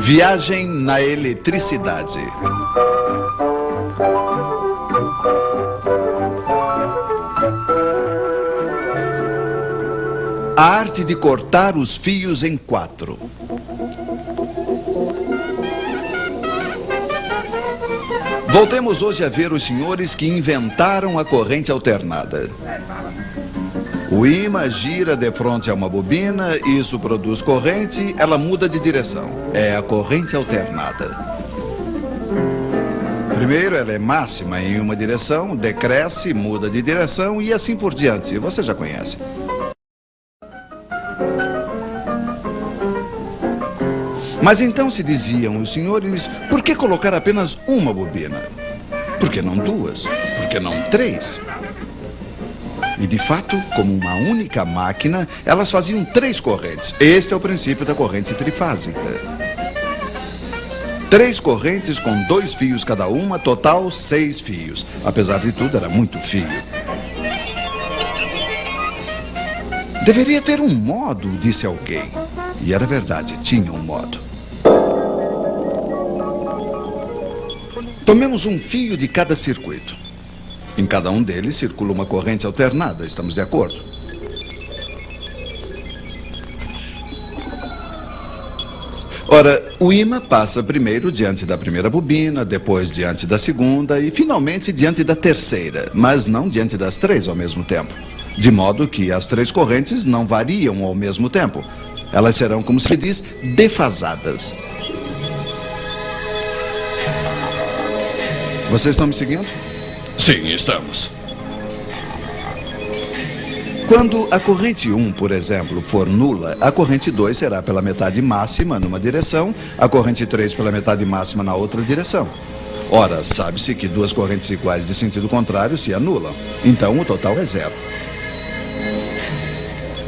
Viagem na eletricidade. A arte de cortar os fios em 4. Voltemos hoje a ver os senhores que inventaram a corrente alternada. O ímã gira de frente a uma bobina, isso produz corrente, ela muda de direção. É a corrente alternada. Primeiro, ela é máxima em uma direção, decresce, muda de direção e assim por diante. Você já conhece. Mas então se diziam os senhores, por que colocar apenas uma bobina? Por que não 2? Por que não 3? E de fato, como uma única máquina, elas faziam 3 correntes. Este é o princípio da corrente trifásica. 3 correntes com 2 fios cada uma, total 6 fios. Apesar de tudo, era muito fio. Deveria ter um modo, disse alguém. E era verdade, tinha um modo. Tomemos um fio de cada circuito. Em cada um deles circula uma corrente alternada, estamos de acordo? Ora, o ímã passa primeiro diante da primeira bobina, depois diante da segunda e finalmente diante da terceira, mas não diante das 3 ao mesmo tempo. De modo que as 3 correntes não variam ao mesmo tempo. Elas serão, como se diz, defasadas. Vocês estão me seguindo? Sim, estamos. Quando a corrente 1, por exemplo, for nula, a corrente 2 será pela metade máxima numa direção, a corrente 3 pela metade máxima na outra direção. Ora, sabe-se que 2 correntes iguais de sentido contrário se anulam. Então, o total é 0.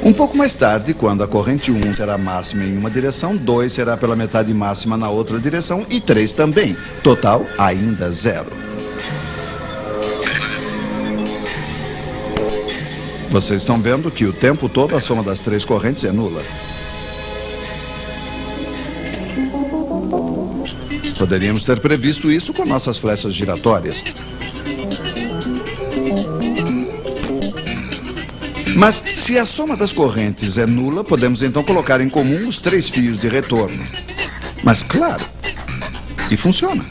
Um pouco mais tarde, quando a corrente 1 será máxima em uma direção, 2 será pela metade máxima na outra direção e 3 também. Total, ainda 0. Vocês estão vendo que o tempo todo a soma das 3 correntes é nula. Poderíamos ter previsto isso com nossas flechas giratórias. Mas se a soma das correntes é nula, podemos então colocar em comum os 3 fios de retorno. Mas claro, e funciona.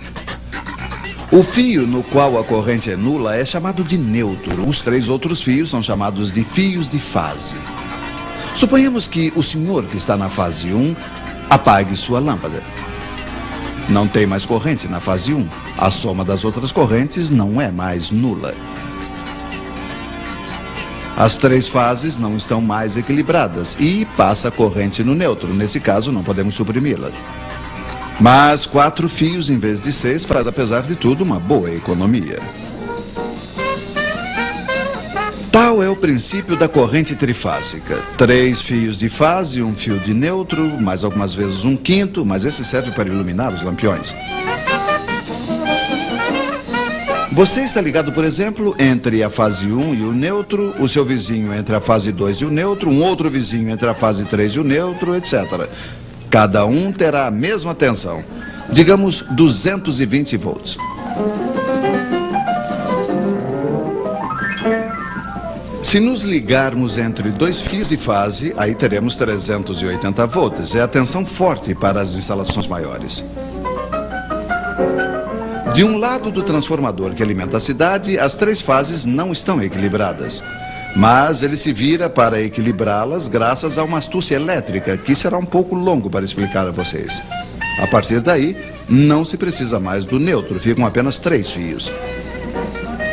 O fio no qual a corrente é nula é chamado de neutro. Os 3 outros fios são chamados de fios de fase. Suponhamos que o senhor que está na fase 1 apague sua lâmpada. Não tem mais corrente na fase 1. A soma das outras correntes não é mais nula. As 3 fases não estão mais equilibradas e passa a corrente no neutro. Nesse caso, não podemos suprimi-la. Mas 4 fios em vez de 6 faz, apesar de tudo, uma boa economia. Tal é o princípio da corrente trifásica. 3 fios de fase, 1 fio de neutro, mais algumas vezes 1/5, mas esse serve para iluminar os lampiões. Você está ligado, por exemplo, entre a fase 1 e o neutro, o seu vizinho entre a fase 2 e o neutro, um outro vizinho entre a fase 3 e o neutro, etc. Cada um terá a mesma tensão, digamos 220 volts. Se nos ligarmos entre 2 fios de fase, aí teremos 380 volts. É a tensão forte para as instalações maiores. De um lado do transformador que alimenta a cidade, as 3 fases não estão equilibradas. Mas ele se vira para equilibrá-las graças a uma astúcia elétrica, que será um pouco longo para explicar a vocês. A partir daí, não se precisa mais do neutro, ficam apenas 3 fios.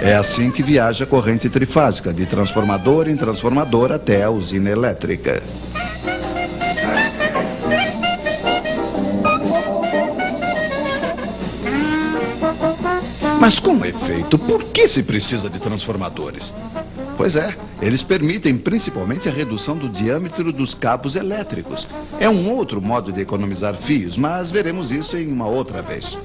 É assim que viaja a corrente trifásica, de transformador em transformador até a usina elétrica. Mas com efeito, por que se precisa de transformadores? Pois é, eles permitem principalmente a redução do diâmetro dos cabos elétricos. É um outro modo de economizar fios, mas veremos isso em uma outra vez.